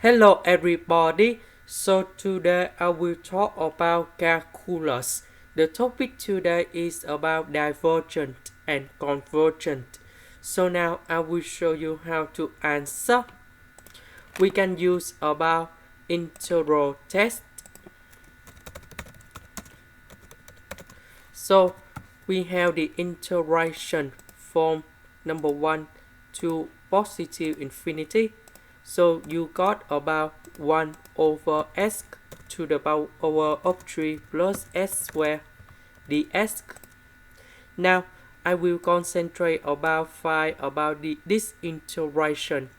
Hello everybody, so today I will talk about calculus. The topic today is about divergent and convergent. So now I will show you how to answer. We can use about integral test. So we have the integration from number 1 to positive infinity. So you got about 1 over s to the power of 3 plus s squared dx. Now I will concentrate about this integration.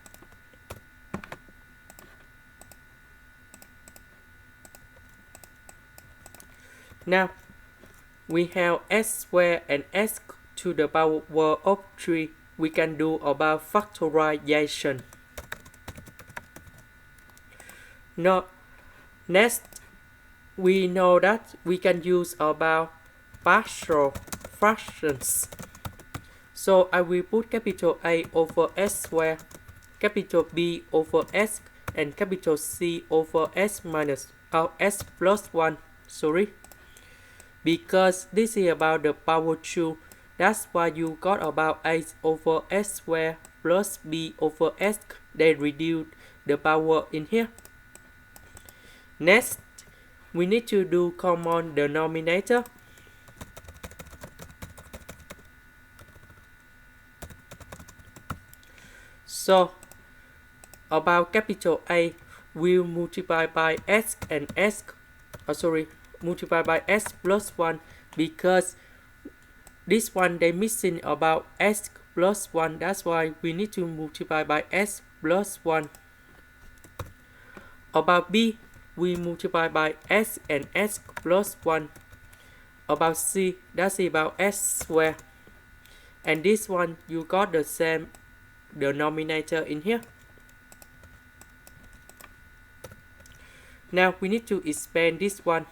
Now we have s squared and s to the power of 3. We can do about factorization. Now, next, we know that we can use about partial fractions. So I will put capital A over s squared, capital B over s, and capital C over s minus s plus 1. Because this is about the power 2. That's why you got about a over s squared plus b over s. They reduce the power in here. Next, we need to do common denominator. So, about capital A will multiply by s and s, multiply by s plus 1 because this one they missing about s plus 1. That's why we need to multiply by s plus 1. About B, we multiply by s and s plus 1. About C, that's about s squared. And this one, you got the same denominator in here. Now we need to expand this one.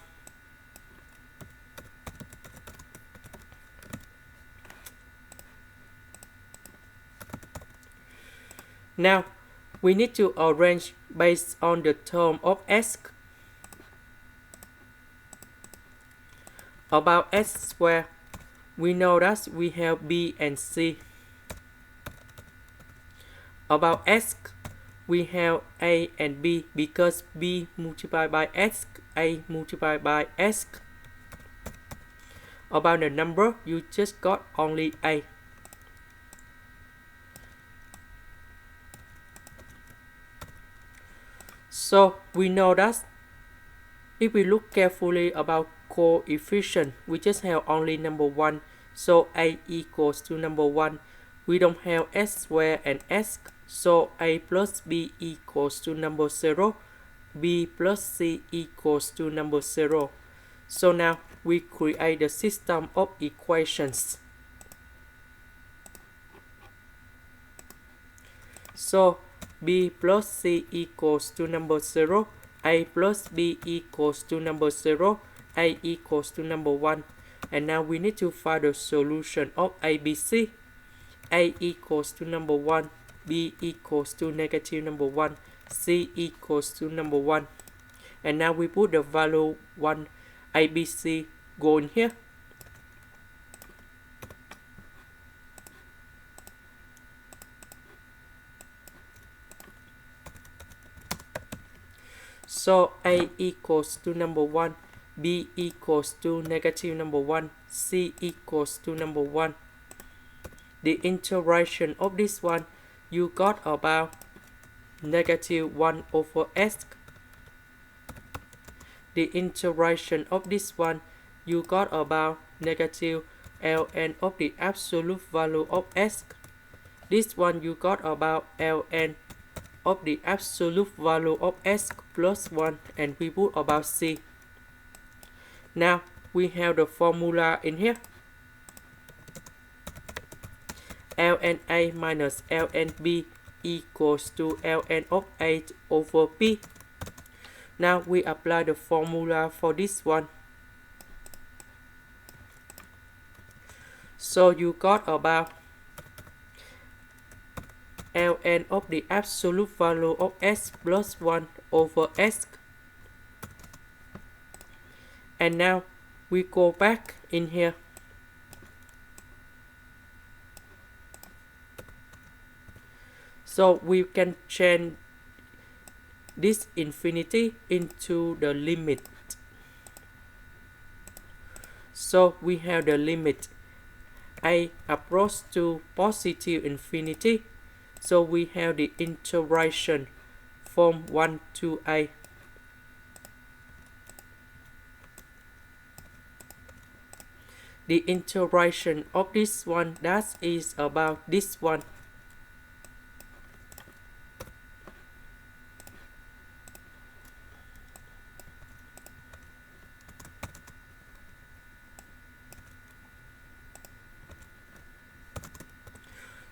Now we need to arrange based on the term of s. About s squared, we know that we have b and c. About s, we have a and b because b multiplied by s, a multiplied by s. About the number, you just got only a. So we know that if we look carefully about coefficient, we just have only number 1. So a equals to number 1. We don't have s squared and s. So a plus b equals to number 0. B plus c equals to number 0. So now we create the system of equations. So b plus c equals to number 0. A plus b equals to number 0. A equals to number 1. And now we need to find the solution of ABC. A equals to number 1. B equals to negative number 1. C equals to number 1. And now we put the value 1. ABC go in here. So A equals to number 1, B equals to negative number 1, C equals to number 1. The integration of this one, you got about negative 1 over s. The integration of this one, you got about negative ln of the absolute value of s. This one you got about ln of the absolute value of s plus 1, and we put about c. Now we have the formula in here. ln a minus ln b equals to ln of a over b. Now we apply the formula for this one. So you got about ln of the absolute value of s plus 1 over s. And now we go back in here. So we can change this infinity into the limit. So we have the limit a approach to positive infinity. So we have the integration from 1 to a. The integration of this one, that is about this one.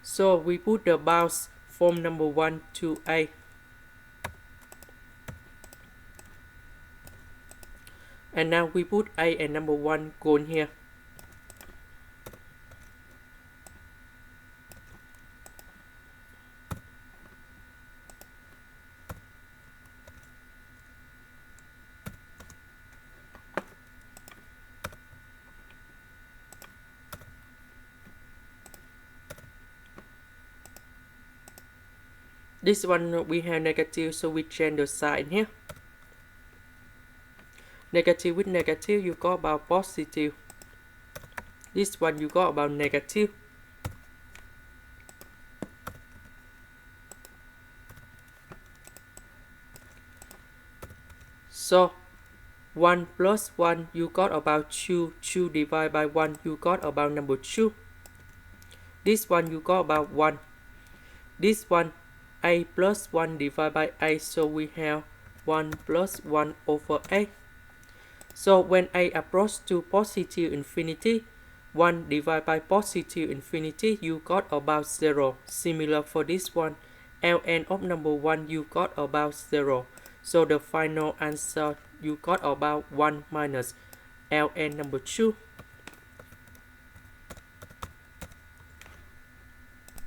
So we put the bounds from number 1 to a. And now we put a and number 1 go in here. This one we have negative, so we change the sign here. Negative with negative, you got about positive. This one you got about negative. So 1 plus 1, you got about 2. 2 divided by 1, you got about number 2. This one you got about 1. This one, a plus 1 divided by a, so we have 1 plus 1 over a. So when a approach to positive infinity, 1 divided by positive infinity, you got about 0. Similar for this one, ln of number 1, you got about 0. So the final answer, you got about 1 minus ln number 2.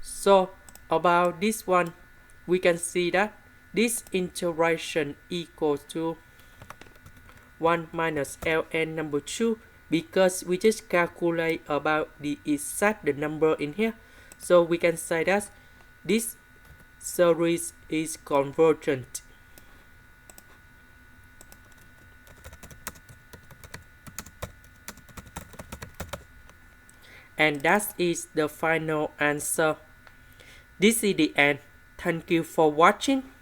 So about this one, we can see that this integration equals to 1 minus ln number 2, because we just calculate about the exact the number in here. So we can say that this series is convergent. And that is the final answer. This is the end. Thank you for watching.